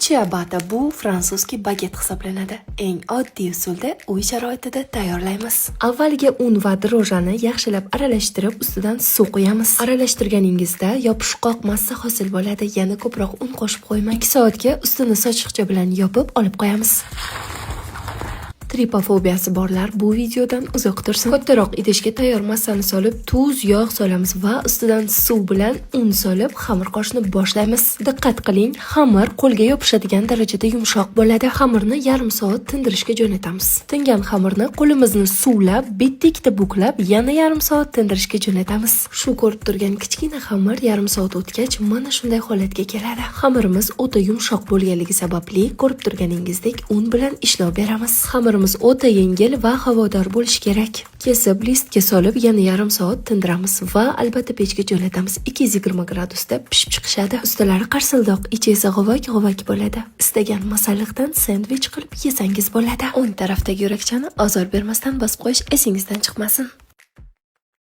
Ciabatta bu fransuzski baget hisoblanadi. Eng oddiy usulda uy sharoitida tayyorlaymiz. Avvaliga un va drojani yaxshilab aralashtirib, ustidan suv quyamiz. Aralashtirganingizda yopishqoq massa hosil bo'ladi. Yana ko'proq un qo'shib qo'ymang. 2 soatga ustini sochiqcha bilan yopib olib qo'yamiz. Tripofobiyasi borlar bu videodan uzoq tursin. Kattaroq idishga tayyor massani solib, tuz, yog' solamiz va ustidan suv bilan un solib, xamir qo'shishni boshlaymiz. Diqqat qiling, xamir qo'lga yopishadigan darajada yumshoq bo'ladi. Xamirni yarim soat tindirishga jo'natamiz. Tingan xamirni qo'limizni suvlab, bitta buklab, yana yarim soat tindirishga jo'natamiz. Shu ko'rib turgan kichkina xamir yarim soat o'tgach mana shunday holatga keladi. Xamirimiz o'ta yumshoq bo'lganligi sababli ko'rib turganingizdek un bilan ishlov beramiz. Xamirimiz o'ta yengil va havodor bo'lishi kerak. Kesib listga solib yana yarim soat tindiramiz va albatta pechga jo'natamiz. 220 gradusda pishib chiqishadi. Ustilari qarsildoq, ichi esa g'ovak bo'ladi. Istagan masalliqdan sendvich qilib yesangiz bo'ladi. O'ng tarafdagi yo'lakchani ozor bermasdan bosib qo'yish esingizdan chiqmasin.